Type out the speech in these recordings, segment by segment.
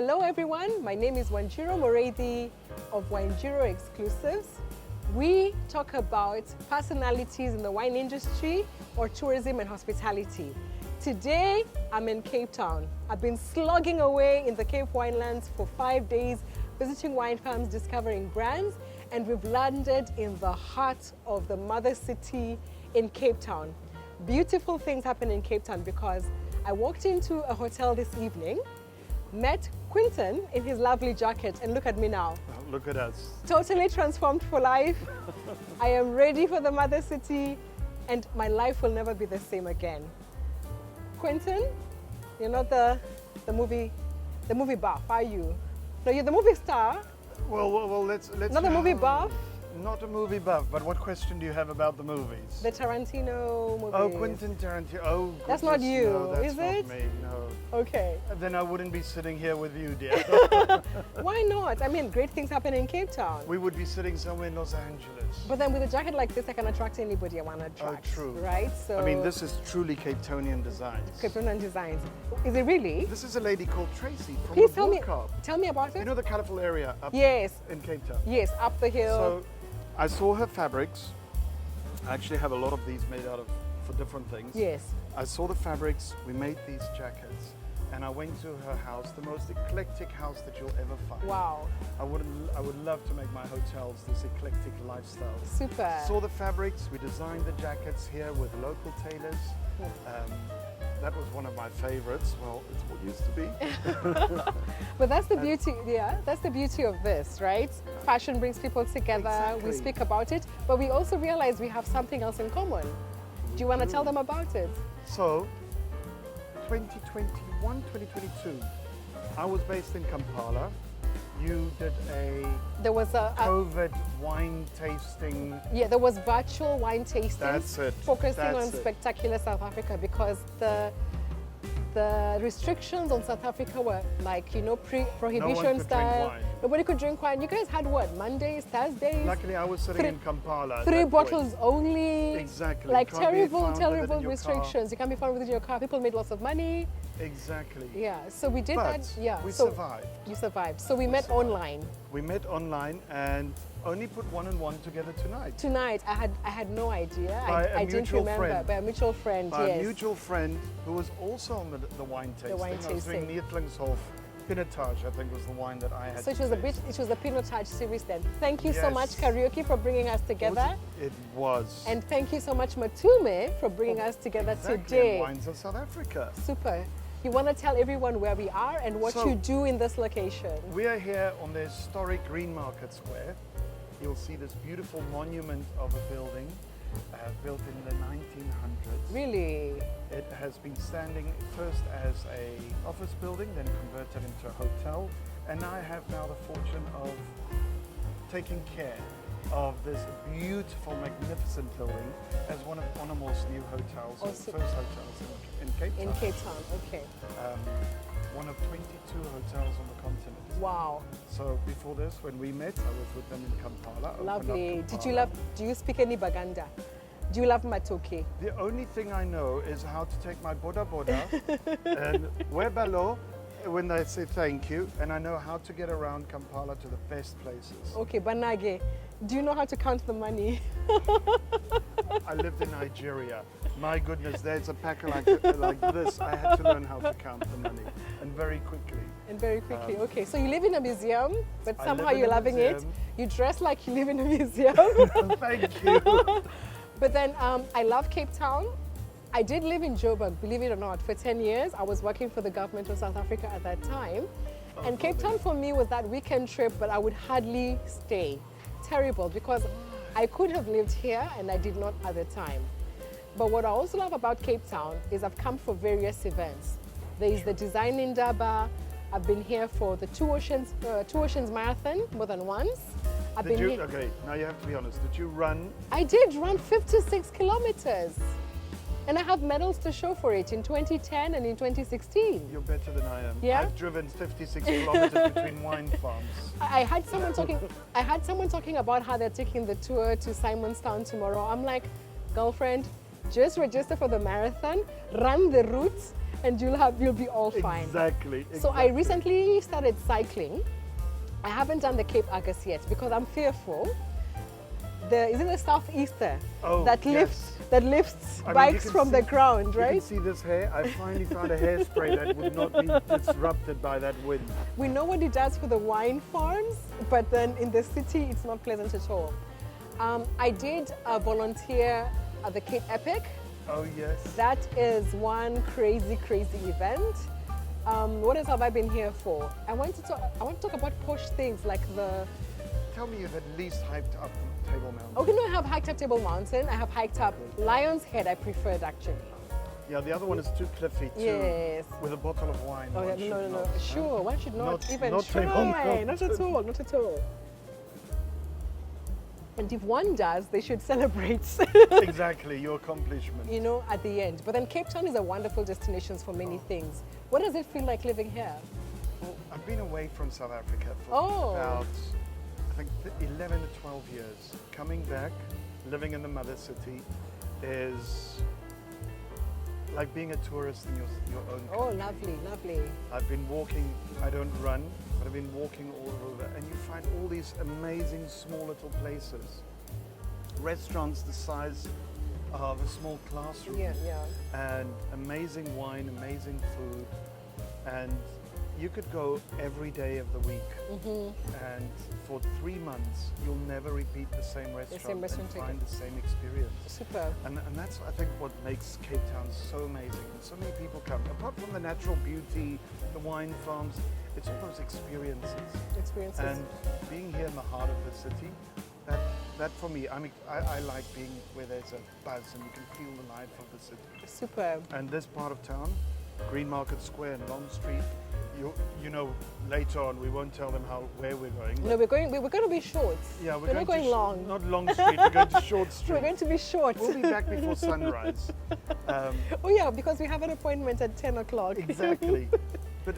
Hello everyone, my name is Mwangi Moreidi of WINENJIRU Exclusives. We talk about personalities in the wine industry or tourism and hospitality. Today, I'm in Cape Town. I've been slogging away in the Cape Winelands for 5 days, visiting wine farms, discovering brands, and we've landed in the heart of the mother city in Cape Town. Beautiful things happen in Cape Town because I walked into a hotel this evening, met Quintin in his lovely jacket, and look at me now. Oh, look at us. Totally transformed for life. I am ready for the mother city and my life will never be the same again. Quintin, you're not the movie buff, are you? No, you're the movie star. Well, let's Not the movie buff? Not a movie buff, but what question do you have about the movies? The Tarantino movies. Oh, Quentin Tarantino. Oh, goodness. That's not you, no, that's is it? Not me, no. Okay. Then I wouldn't be sitting here with you, dear. Why not? I mean, great things happen in Cape Town. We would be sitting somewhere in Los Angeles. But then with a jacket like this, I can attract anybody I want to attract. Oh, true. Right? So I mean, this is truly Cape Townian designs. Cape Town designs. Is it really? This is a lady called Tracy from Please the Bookcard. tell me about it. You know the colourful area up Yes. in Cape Town? Yes, up the hill. So I saw her fabrics. I actually have a lot of these made out of for different things. Yes. I saw the fabrics, we made these jackets, and I went to her house, the most eclectic house that you'll ever find. Wow. I would love to make my hotels this eclectic lifestyle. Super. Saw the fabrics, we designed the jackets here with local tailors. That was one of my favorites. Well, it's what used to be. But that's the beauty, yeah, that's the beauty of this, right? Fashion brings people together, Exactly. we speak about it, but we also realize we have something else in common. Do you want to tell them about it? So, 2021, 2022, I was based in Kampala. You did There was a COVID wine tasting. yeah, there was virtual wine tastings. That's it. Focusing That's on it. spectacular South Africa because the restrictions on South Africa were like, you know, prohibition could style. drink wine. Nobody could drink wine. You guys had what? Mondays, Thursdays? Luckily, I was sitting in Kampala. at Three that bottles point. only. Exactly. Like Can't be found with it terrible in your restrictions. You can't be found within your car. People made lots of money. Exactly. Yeah, so we did But that. Yeah, we so survived. You survived. So we met survived. online. We met online and only put one and one together tonight. Tonight, I had no idea. By a I didn't mutual remember. friend. By a mutual friend, By yes. a mutual friend who was also on the wine tasting. wine I was doing tasting. Neertlingshof Pinotage, I think was the wine that I had. So it was a Pinotage series then. Thank you so Yes. much, Karaoke, for bringing us together. It was. And thank you so much, Matume, for bringing us together Exactly, today. and wines of South Africa. Super. You want to tell everyone where we are and what So- you do in this location? We are here on the historic Green Market Square. You'll see this beautiful monument of a building built in the 1900s. Really? It has been standing first as a office building, then converted into a hotel, and I have now the fortune of taking care of this beautiful, magnificent building as one of Onomo's new hotels, or Also- first hotels in Cape Town. In Cape Town, okay. One of 22 hotels on the continent. Wow, So before this, when we met, I was with them in Kampala. opened up lovely. Kampala. Do you speak any Baganda? Do you love Matoke? The only thing I know is how to take my boda boda and webalo when they say thank you, and I know how to get around Kampala to the best places. Okay, Banage, do you know how to count the money? I lived in Nigeria. My goodness, there's a pack like this. I had to learn how to count the money, and very quickly. And very quickly, okay. So you live in a museum, but I somehow live in you're a loving it. museum. You dress like you live in a museum. Thank you. But then I love Cape Town. I did live in Joburg, believe it or not, for 10 years. I was working for the government of South Africa at that time. And Cape Town for me was that weekend trip, but I would hardly stay. Terrible, because I could have lived here and I did not at the time. But what I also love about Cape Town is I've come for various events. There is the Design in Daba. I've been here for the Two Oceans Marathon more than once. Okay, now you have to be honest. Did you run? I did run 56 kilometers. And I have medals to show for it in 2010 and in 2016. You're better than I am. Yeah? I've driven 56 kilometers between wine farms. I had someone talking about how they're taking the tour to Simonstown tomorrow. I'm like, girlfriend, just register for the marathon, run the routes, and you'll be all fine. Exactly. So I recently started cycling. I haven't done the Cape Agus yet because I'm fearful. Is it the southeaster that lifts bikes from the ground, right? You can see this hair. I finally found a hairspray that would not be disrupted by that wind. We know what it does for the wine farms, but then in the city, it's not pleasant at all. I did volunteer at the Cape Epic. Oh yes. That is one crazy event. What else have I been here for? I want to talk about posh things like the. Tell me you've at least hiked up Table Mountain. Okay, no, I have hiked up Table Mountain. I have hiked up Lion's Head. I preferred actually. Yeah, the other one is too cliffy too. Yes. With a bottle of wine. Oh yeah, no. Sure, one should not even not try. Not at all. Not at all. And if one does, they should celebrate. Exactly, your accomplishment. You know, at the end. But then Cape Town is a wonderful destination for many things. What does it feel like living here? Well, I've been away from South Africa for about, I think, 11 to 12 years. Coming back, living in the mother city is like being a tourist in your own country. Oh, lovely. I've been walking, I don't run, but I've been walking all over, and you find all these amazing small little places. Restaurants the size of a small classroom. Yeah. And amazing wine, amazing food. And you could go every day of the week. And for 3 months, you'll never repeat the same restaurant and find the same experience. Superb. And that's, I think, what makes Cape Town so amazing. And so many people come. Apart from the natural beauty, the wine farms, it's all those experiences. And being here in the heart of the city, that for me, I like being where there's a buzz and you can feel the life of the city. Superb. And this part of town, Green Market Square and Long Street, you know, later on we won't tell them where we're going. No, we're going to be short. Yeah, we're not going long. Not Long Street, we're going to Short Street. We're going to be short. We'll be back before sunrise. Oh yeah, because we have an appointment at 10 o'clock. Exactly. But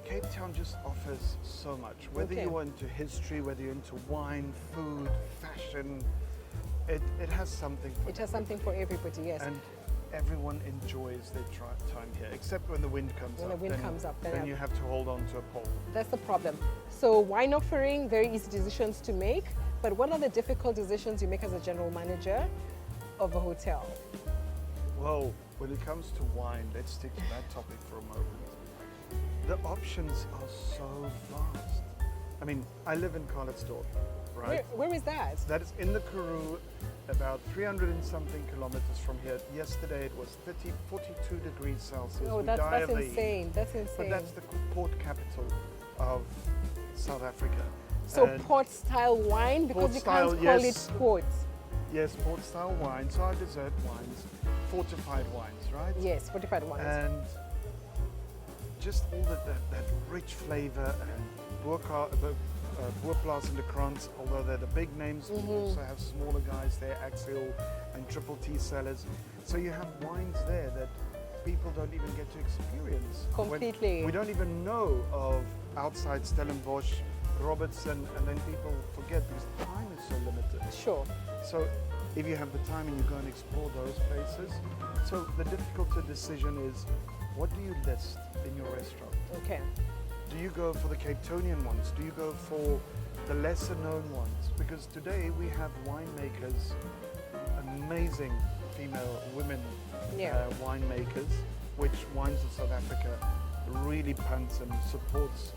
Cape Town just offers so much. Whether you're into history, whether you're into wine, food, fashion, it has something for It has something for everybody, yes. And everyone enjoys their time here, except when the wind comes up. When the wind comes up, then you have to hold on to a pole. That's the problem. So wine offering, very easy decisions to make, but what are the difficult decisions you make as a general manager of a hotel? Well, when it comes to wine, let's stick to that topic for a moment. The options are so vast. I mean, I live in Carletsdorp, right? Where is that? That is in the Karoo, about 300 and something kilometers from here. Yesterday it was 42 degrees Celsius. Oh, that's insane. That's insane. But that's the port capital of South Africa. So port-style wine, because you can't call it port. Yes, port-style wine. So our dessert wines, fortified wines, right? Yes, fortified wines. And just all that rich flavor and Boerplaas and de Krans, although they're the big names, we also have smaller guys there, Axial and Triple T sellers. So you have wines there that people don't even get to experience. Completely. We don't even know of outside Stellenbosch, Robertson, and then people forget because time is so limited. Sure. So if you have the time and you go and explore those places, so the difficult decision is, what do you list in your restaurant? Okay. Do you go for the Cape Townian ones? Do you go for the lesser known ones? Because today we have winemakers, amazing female women winemakers, which Wines of South Africa really punts and supports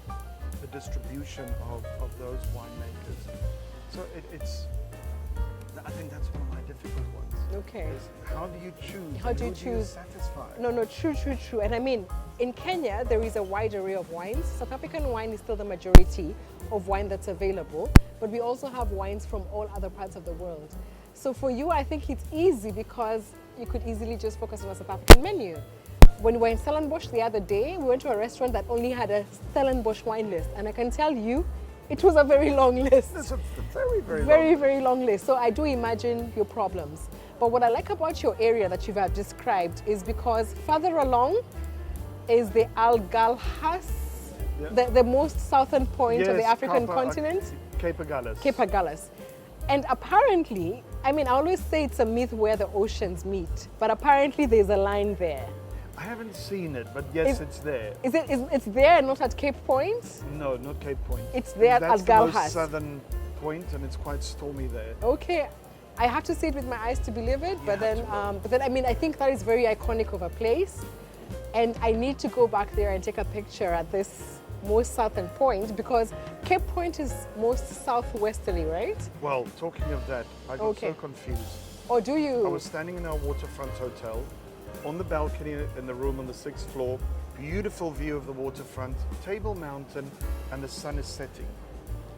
the distribution of those winemakers. So I think that's one of my difficult ones. Okay. Is how do you choose? How do you choose? choose? Satisfy? No, true. And I mean, in Kenya, there is a wide array of wines. South African wine is still the majority of wine that's available, but we also have wines from all other parts of the world. So for you, I think it's easy because you could easily just focus on a South African menu. When we were in Stellenbosch the other day, we went to a restaurant that only had a Stellenbosch wine list, and I can tell you, it was a very long list. It's a very long list. So I do imagine your problems. But what I like about your area that you have described is because further along is the Algalhas, the most southern point of the African continent. Cape Agulhas. Cape Agulhas. And apparently, I mean, I always say it's a myth where the oceans meet, but apparently there's a line there. I haven't seen it, but yes, it's there. It's there and not at Cape Point? No, not Cape Point. It's there at That's the Galhas. most southern point, and it's quite stormy there. Okay, I have to see it with my eyes to believe it, but then I mean, I think that is very iconic of a place, and I need to go back there and take a picture at this most southern point, because Cape Point is most southwesterly, right? Well, talking of that, I got so confused. Oh, do you? I was standing in our waterfront hotel, on the balcony in the room on the 6th floor, beautiful view of the waterfront, Table Mountain, and the sun is setting.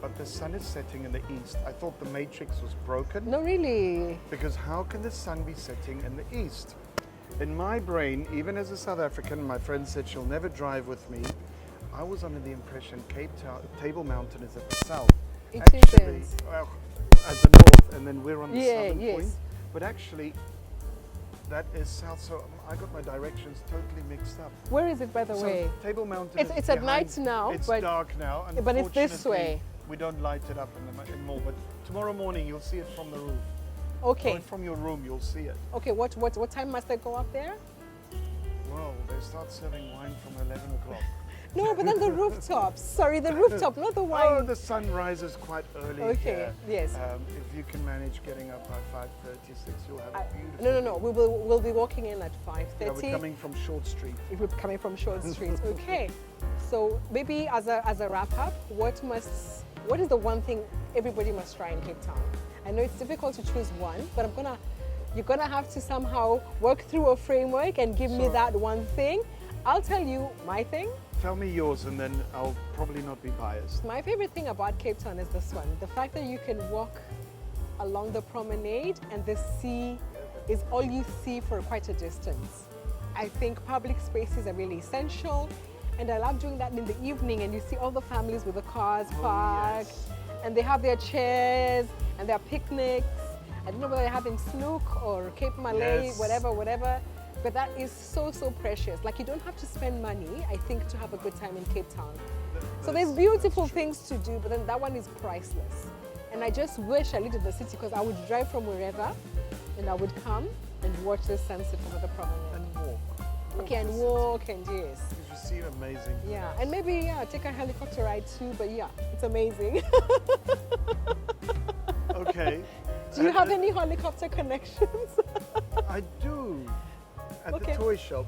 But the sun is setting in the east. I thought the matrix was broken. No, really? Because how can the sun be setting in the east? In my brain, even as a South African, my friend said she'll never drive with me. I was under the impression Table Mountain is at the south. It actually, isn't. well, at the north, and then we're on the southern point. But actually, that is south, so I got my directions totally mixed up. Where is it, by the way? Table Mountain it's at night now. It's dark now. But it's this way. We don't light it up anymore, but tomorrow morning you'll see it from the roof. Okay. Or from your room, you'll see it. Okay, what time must I go up there? Well, they start serving wine from 11 o'clock. No, but then the rooftops. Sorry, the rooftop, not the wine. Oh, the sun rises quite early. Okay, yes. If you can manage getting up by 5:36, you'll have a beautiful. No. We'll be walking in at 5:30. Yeah, we're coming from Short Street. We're coming from Short Street. Okay. So maybe as a wrap up, what is the one thing everybody must try in Cape Town? I know it's difficult to choose one, but you're gonna have to somehow work through a framework and give me that one thing. I'll tell you my thing. Tell me yours, and then I'll probably not be biased. My favorite thing about Cape Town is this one. The fact that you can walk along the promenade and the sea is all you see for quite a distance. I think public spaces are really essential, and I love doing that in the evening, and you see all the families with the cars parked, yes. and they have their chairs and their picnics. I don't know whether they're having snook or Cape Malay, Yes. whatever. But that is so precious. Like, you don't have to spend money, I think, to have a good time in Cape Town. So there's beautiful things to do, but then that one is priceless. And I just wish I lived in the city, because I would drive from wherever and I would come and watch the sunset over the promenade. And walk. Okay, and walk, and yes. You see amazing. Yeah, and maybe take a helicopter ride too, but yeah, it's amazing. Okay. Do you have any helicopter connections? I do. At Okay. the toy shop.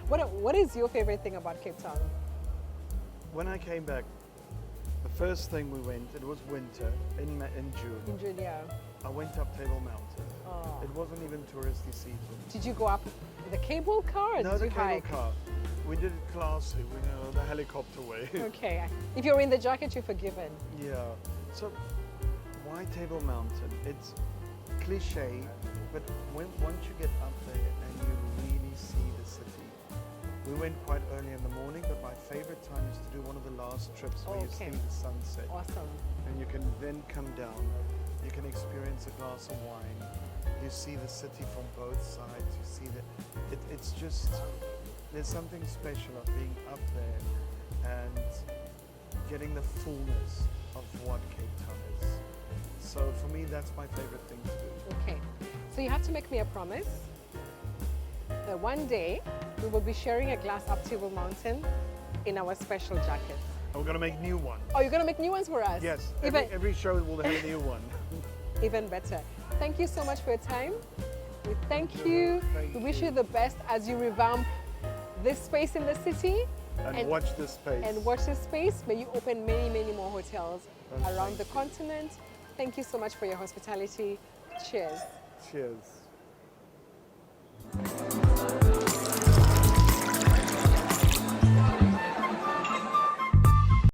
What is your favorite thing about Cape Town? When I came back, the first thing we went, it was winter in June. In Julia. I went up Table Mountain. Oh. It wasn't even touristy season. Did you go up with a cable car, or No, did the you cable hike? car. We did it classy, the helicopter way. Okay. If you're in the jacket, you're forgiven. Yeah. So, why Table Mountain? It's cliche, but once you get up there and you really see the city. We went quite early in the morning, but my favorite time is to do one of the last trips where you see the sunset. Awesome. And you can then come down, you can experience a glass of wine, you see the city from both sides, you see it's just, there's something special of being up there and getting the fullness of what Cape Town is. So for me, that's my favorite thing to do. Okay. So you have to make me a promise that one day we will be sharing a glass up Table Mountain in our special jackets. And we're going to make new ones. Oh, you're going to make new ones for us? Yes. Even, Every show will have a new one. even better. Thank you so much for your time. We thank you. We wish you the best as you revamp this space in the city. And watch this space. And watch this space. May you open many more hotels around the continent. Thank you so much for your hospitality. Cheers. Cheers.